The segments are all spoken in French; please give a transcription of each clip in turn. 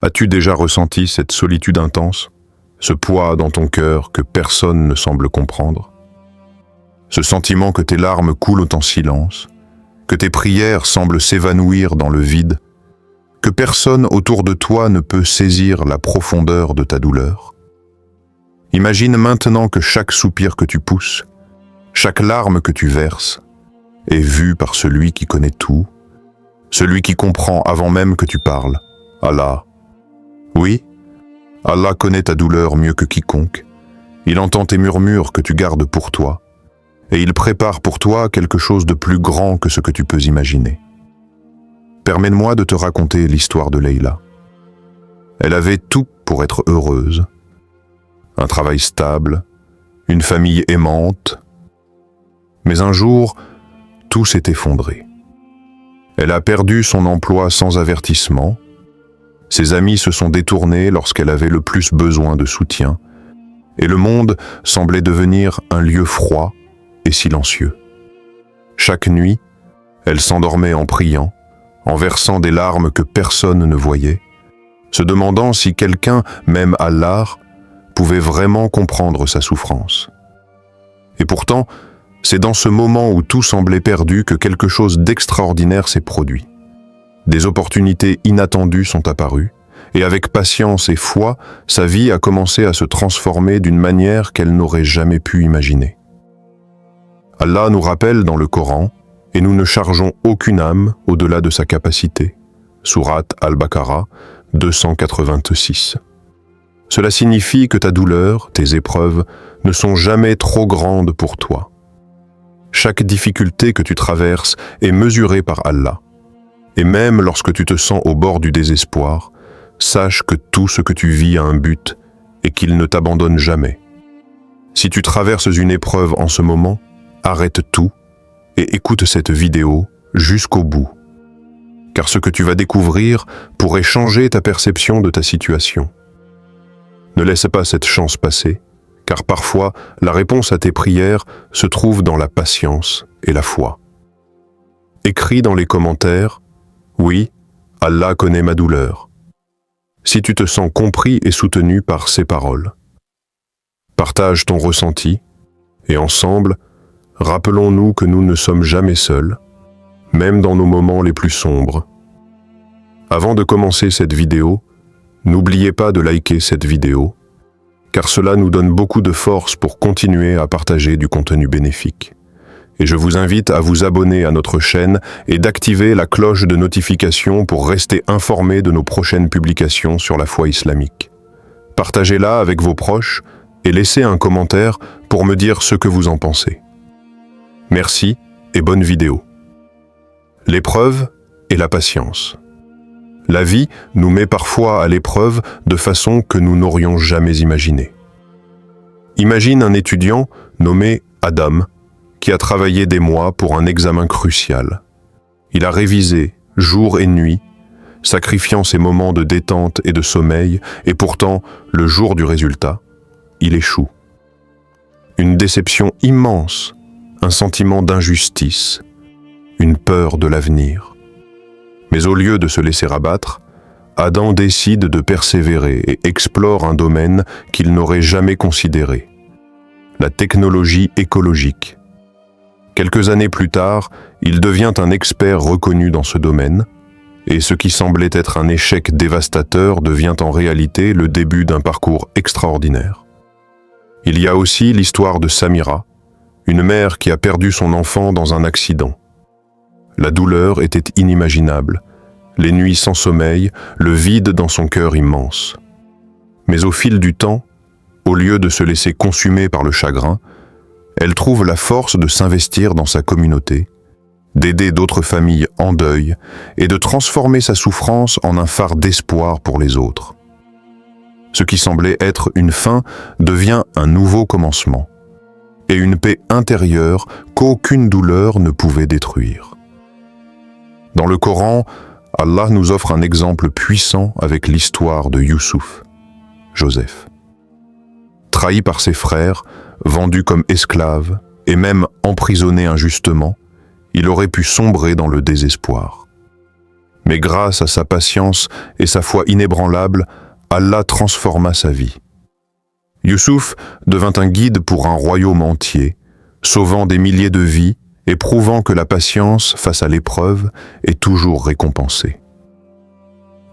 As-tu déjà ressenti cette solitude intense, ce poids dans ton cœur que personne ne semble comprendre? Ce sentiment que tes larmes coulent en silence, que tes prières semblent s'évanouir dans le vide, que personne autour de toi ne peut saisir la profondeur de ta douleur? Imagine maintenant que chaque soupir que tu pousses, chaque larme que tu verses, est vue par celui qui connaît tout, celui qui comprend avant même que tu parles, Allah. Oui, Allah connaît ta douleur mieux que quiconque. Il entend tes murmures que tu gardes pour toi, et il prépare pour toi quelque chose de plus grand que ce que tu peux imaginer. Permets-moi de te raconter l'histoire de Leïla. Elle avait tout pour être heureuse. Un travail stable, une famille aimante. Mais un jour, tout s'est effondré. Elle a perdu son emploi sans avertissement. Ses amis se sont détournés lorsqu'elle avait le plus besoin de soutien, et le monde semblait devenir un lieu froid et silencieux. Chaque nuit, elle s'endormait en priant, en versant des larmes que personne ne voyait, se demandant si quelqu'un, même Allah, pouvait vraiment comprendre sa souffrance. Et pourtant, c'est dans ce moment où tout semblait perdu que quelque chose d'extraordinaire s'est produit. Des opportunités inattendues sont apparues, et avec patience et foi, sa vie a commencé à se transformer d'une manière qu'elle n'aurait jamais pu imaginer. Allah nous rappelle dans le Coran, et nous ne chargeons aucune âme au-delà de sa capacité. Sourate Al-Baqarah 286. Cela signifie que ta douleur, tes épreuves, ne sont jamais trop grandes pour toi. Chaque difficulté que tu traverses est mesurée par Allah. Et même lorsque tu te sens au bord du désespoir, sache que tout ce que tu vis a un but et qu'il ne t'abandonne jamais. Si tu traverses une épreuve en ce moment, arrête tout et écoute cette vidéo jusqu'au bout. Car ce que tu vas découvrir pourrait changer ta perception de ta situation. Ne laisse pas cette chance passer, car parfois la réponse à tes prières se trouve dans la patience et la foi. Écris dans les commentaires: oui, Allah connaît ma douleur. Si tu te sens compris et soutenu par ces paroles. Partage ton ressenti, et ensemble, rappelons-nous que nous ne sommes jamais seuls, même dans nos moments les plus sombres. Avant de commencer cette vidéo, n'oubliez pas de liker cette vidéo, car cela nous donne beaucoup de force pour continuer à partager du contenu bénéfique. Et je vous invite à vous abonner à notre chaîne et d'activer la cloche de notification pour rester informé de nos prochaines publications sur la foi islamique. Partagez-la avec vos proches et laissez un commentaire pour me dire ce que vous en pensez. Merci et bonne vidéo. L'épreuve et la patience. La vie nous met parfois à l'épreuve de façon que nous n'aurions jamais imaginée. Imagine un étudiant nommé Adam, qui a travaillé des mois pour un examen crucial. Il a révisé jour et nuit, sacrifiant ses moments de détente et de sommeil, et pourtant, le jour du résultat, il échoue. Une déception immense, un sentiment d'injustice, une peur de l'avenir. Mais au lieu de se laisser abattre, Adam décide de persévérer et explore un domaine qu'il n'aurait jamais considéré, la technologie écologique. Quelques années plus tard, il devient un expert reconnu dans ce domaine, et ce qui semblait être un échec dévastateur devient en réalité le début d'un parcours extraordinaire. Il y a aussi l'histoire de Samira, une mère qui a perdu son enfant dans un accident. La douleur était inimaginable, les nuits sans sommeil, le vide dans son cœur immense. Mais au fil du temps, au lieu de se laisser consumer par le chagrin, elle trouve la force de s'investir dans sa communauté, d'aider d'autres familles en deuil et de transformer sa souffrance en un phare d'espoir pour les autres. Ce qui semblait être une fin devient un nouveau commencement et une paix intérieure qu'aucune douleur ne pouvait détruire. Dans le Coran, Allah nous offre un exemple puissant avec l'histoire de Youssouf, Joseph. Trahi par ses frères, vendu comme esclave et même emprisonné injustement, il aurait pu sombrer dans le désespoir. Mais grâce à sa patience et sa foi inébranlable, Allah transforma sa vie. Youssouf devint un guide pour un royaume entier, sauvant des milliers de vies et prouvant que la patience face à l'épreuve est toujours récompensée.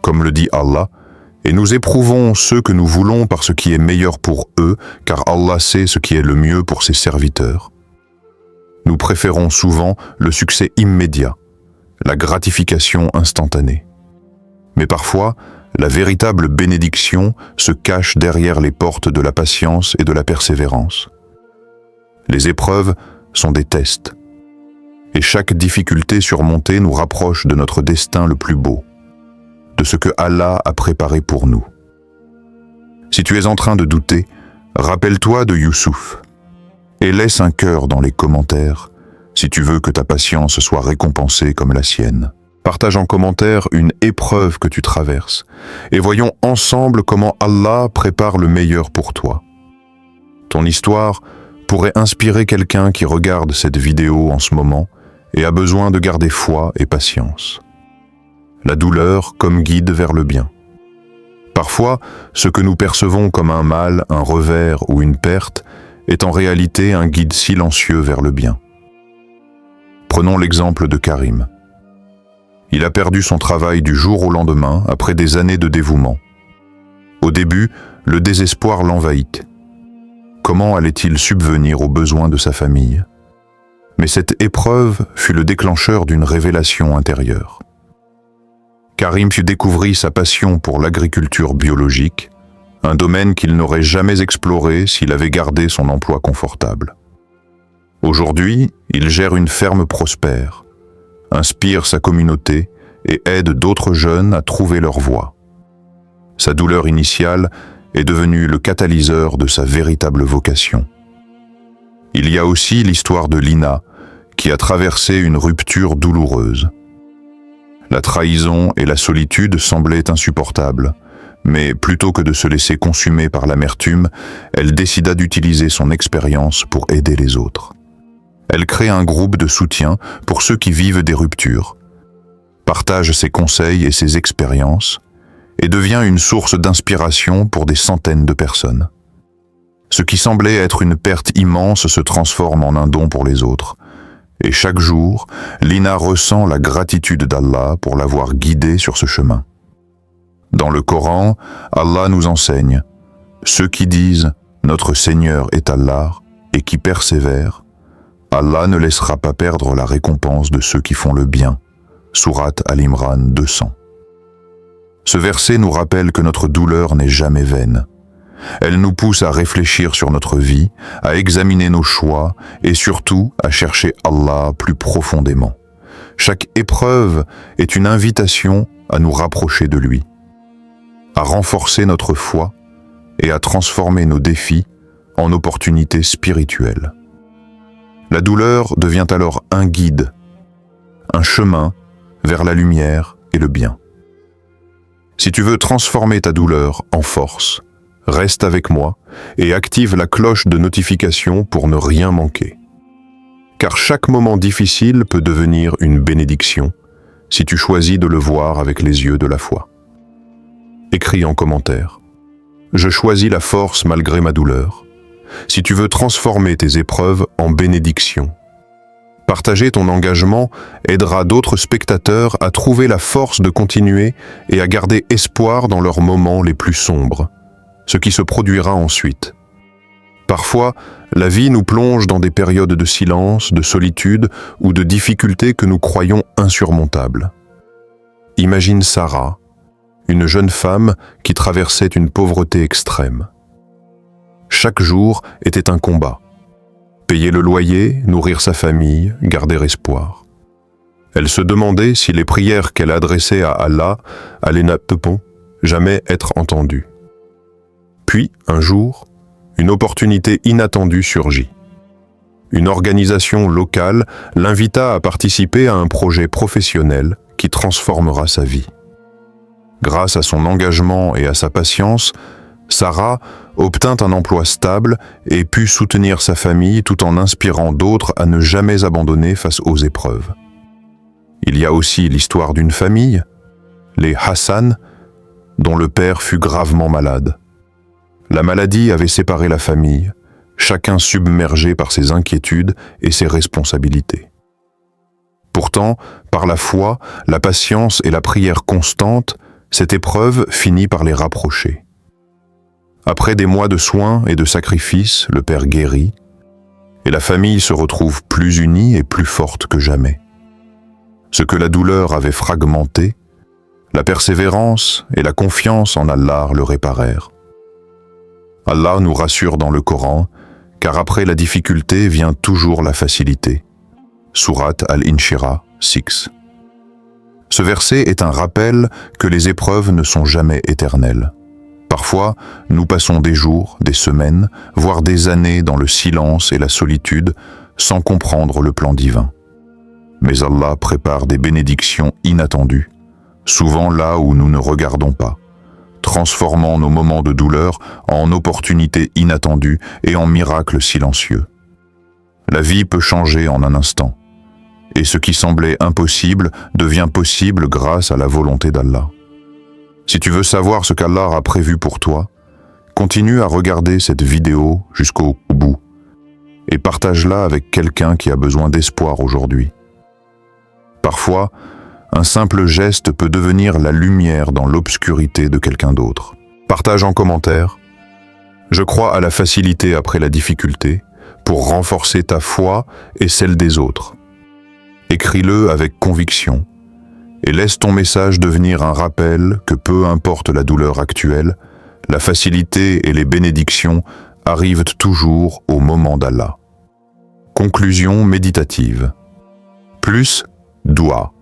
Comme le dit Allah, « Et nous éprouvons ceux que nous voulons par ce qui est meilleur pour eux, car Allah sait ce qui est le mieux pour ses serviteurs. » Nous préférons souvent le succès immédiat, la gratification instantanée. Mais parfois, la véritable bénédiction se cache derrière les portes de la patience et de la persévérance. Les épreuves sont des tests, et chaque difficulté surmontée nous rapproche de notre destin le plus beau, de ce que Allah a préparé pour nous. Si tu es en train de douter, rappelle-toi de Youssouf et laisse un cœur dans les commentaires si tu veux que ta patience soit récompensée comme la sienne. Partage en commentaire une épreuve que tu traverses et voyons ensemble comment Allah prépare le meilleur pour toi. Ton histoire pourrait inspirer quelqu'un qui regarde cette vidéo en ce moment et a besoin de garder foi et patience. La douleur comme guide vers le bien. Parfois, ce que nous percevons comme un mal, un revers ou une perte est en réalité un guide silencieux vers le bien. Prenons l'exemple de Karim. Il a perdu son travail du jour au lendemain après des années de dévouement. Au début, le désespoir l'envahit. Comment allait-il subvenir aux besoins de sa famille? Mais cette épreuve fut le déclencheur d'une révélation intérieure. Karim put découvrir sa passion pour l'agriculture biologique, un domaine qu'il n'aurait jamais exploré s'il avait gardé son emploi confortable. Aujourd'hui, il gère une ferme prospère, inspire sa communauté et aide d'autres jeunes à trouver leur voie. Sa douleur initiale est devenue le catalyseur de sa véritable vocation. Il y a aussi l'histoire de Lina, qui a traversé une rupture douloureuse. La trahison et la solitude semblaient insupportables, mais plutôt que de se laisser consumer par l'amertume, elle décida d'utiliser son expérience pour aider les autres. Elle crée un groupe de soutien pour ceux qui vivent des ruptures, partage ses conseils et ses expériences, et devient une source d'inspiration pour des centaines de personnes. Ce qui semblait être une perte immense se transforme en un don pour les autres. Et chaque jour, Lina ressent la gratitude d'Allah pour l'avoir guidée sur ce chemin. Dans le Coran, Allah nous enseigne « Ceux qui disent « Notre Seigneur est Allah » et qui persévèrent, Allah ne laissera pas perdre la récompense de ceux qui font le bien. » Sourate Al-Imran 200. Ce verset nous rappelle que notre douleur n'est jamais vaine. Elle nous pousse à réfléchir sur notre vie, à examiner nos choix et surtout à chercher Allah plus profondément. Chaque épreuve est une invitation à nous rapprocher de lui, à renforcer notre foi et à transformer nos défis en opportunités spirituelles. La douleur devient alors un guide, un chemin vers la lumière et le bien. Si tu veux transformer ta douleur en force, reste avec moi et active la cloche de notification pour ne rien manquer. Car chaque moment difficile peut devenir une bénédiction si tu choisis de le voir avec les yeux de la foi. Écris en commentaire « Je choisis la force malgré ma douleur » si tu veux transformer tes épreuves en bénédiction. Partager ton engagement aidera d'autres spectateurs à trouver la force de continuer et à garder espoir dans leurs moments les plus sombres, ce qui se produira ensuite. Parfois, la vie nous plonge dans des périodes de silence, de solitude ou de difficultés que nous croyons insurmontables. Imagine Sarah, une jeune femme qui traversait une pauvreté extrême. Chaque jour était un combat. Payer le loyer, nourrir sa famille, garder espoir. Elle se demandait si les prières qu'elle adressait à Allah allaient jamais être entendues. Puis, un jour, une opportunité inattendue surgit. Une organisation locale l'invita à participer à un projet professionnel qui transformera sa vie. Grâce à son engagement et à sa patience, Sarah obtint un emploi stable et put soutenir sa famille tout en inspirant d'autres à ne jamais abandonner face aux épreuves. Il y a aussi l'histoire d'une famille, les Hassan, dont le père fut gravement malade. La maladie avait séparé la famille, chacun submergé par ses inquiétudes et ses responsabilités. Pourtant, par la foi, la patience et la prière constante, cette épreuve finit par les rapprocher. Après des mois de soins et de sacrifices, le père guérit, et la famille se retrouve plus unie et plus forte que jamais. Ce que la douleur avait fragmenté, la persévérance et la confiance en Allah le réparèrent. Allah nous rassure dans le Coran, car après la difficulté vient toujours la facilité. Sourate Al-Inshirah 6. Ce verset est un rappel que les épreuves ne sont jamais éternelles. Parfois, nous passons des jours, des semaines, voire des années dans le silence et la solitude, sans comprendre le plan divin. Mais Allah prépare des bénédictions inattendues, souvent là où nous ne regardons pas, transformant nos moments de douleur en opportunités inattendues et en miracles silencieux. La vie peut changer en un instant, et ce qui semblait impossible devient possible grâce à la volonté d'Allah. Si tu veux savoir ce qu'Allah a prévu pour toi, continue à regarder cette vidéo jusqu'au bout et partage-la avec quelqu'un qui a besoin d'espoir aujourd'hui. Parfois, un simple geste peut devenir la lumière dans l'obscurité de quelqu'un d'autre. Partage en commentaire. Je crois à la facilité après la difficulté pour renforcer ta foi et celle des autres. Écris-le avec conviction et laisse ton message devenir un rappel que peu importe la douleur actuelle, la facilité et les bénédictions arrivent toujours au moment d'Allah. Conclusion méditative. Plus doua.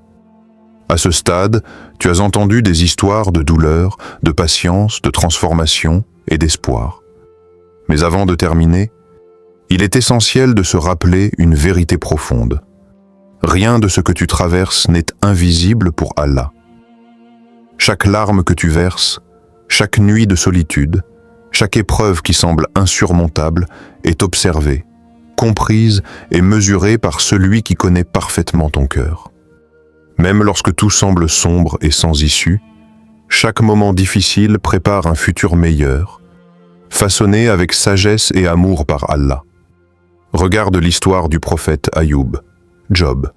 À ce stade, tu as entendu des histoires de douleur, de patience, de transformation et d'espoir. Mais avant de terminer, il est essentiel de se rappeler une vérité profonde. Rien de ce que tu traverses n'est invisible pour Allah. Chaque larme que tu verses, chaque nuit de solitude, chaque épreuve qui semble insurmontable est observée, comprise et mesurée par celui qui connaît parfaitement ton cœur. Même lorsque tout semble sombre et sans issue, chaque moment difficile prépare un futur meilleur, façonné avec sagesse et amour par Allah. Regarde l'histoire du prophète Ayoub, Job.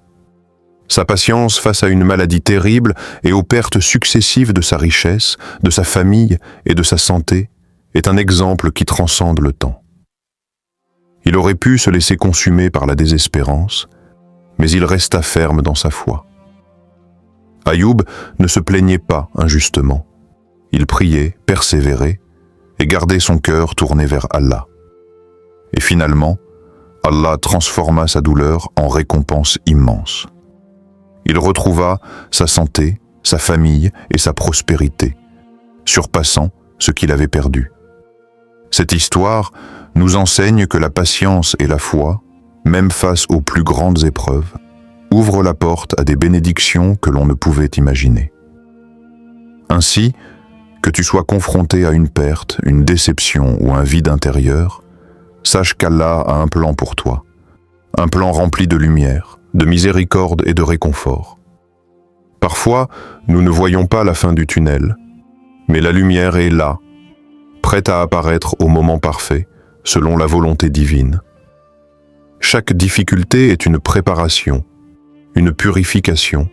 Sa patience face à une maladie terrible et aux pertes successives de sa richesse, de sa famille et de sa santé est un exemple qui transcende le temps. Il aurait pu se laisser consumer par la désespérance, mais il resta ferme dans sa foi. Ayoub ne se plaignait pas injustement. Il priait, persévérait et gardait son cœur tourné vers Allah. Et finalement, Allah transforma sa douleur en récompense immense. Il retrouva sa santé, sa famille et sa prospérité, surpassant ce qu'il avait perdu. Cette histoire nous enseigne que la patience et la foi, même face aux plus grandes épreuves, ouvrent la porte à des bénédictions que l'on ne pouvait imaginer. Ainsi, que tu sois confronté à une perte, une déception ou un vide intérieur, sache qu'Allah a un plan pour toi, un plan rempli de lumière, de miséricorde et de réconfort. Parfois, nous ne voyons pas la fin du tunnel, mais la lumière est là, prête à apparaître au moment parfait, selon la volonté divine. Chaque difficulté est une préparation, une purification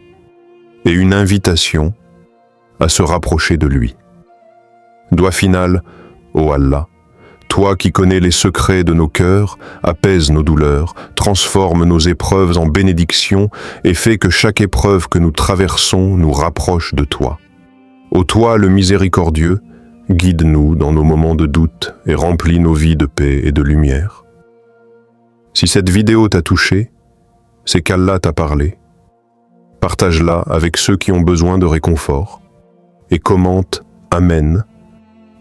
et une invitation à se rapprocher de lui. Doigt final, ô Allah, toi qui connais les secrets de nos cœurs, apaise nos douleurs, transforme nos épreuves en bénédictions et fais que chaque épreuve que nous traversons nous rapproche de toi. Ô toi le miséricordieux, guide-nous dans nos moments de doute et remplis nos vies de paix et de lumière. Si cette vidéo t'a touché, c'est qu'Allah t'a parlé. Partage-la avec ceux qui ont besoin de réconfort et commente « Amen »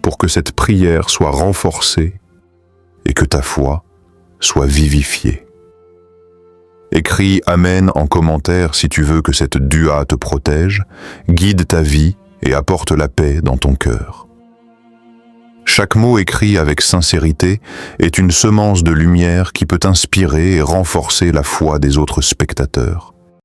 pour que cette prière soit renforcée et que ta foi soit vivifiée. Écris « Amen » en commentaire si tu veux que cette dua te protège, guide ta vie et apporte la paix dans ton cœur. Chaque mot écrit avec sincérité est une semence de lumière qui peut inspirer et renforcer la foi des autres spectateurs.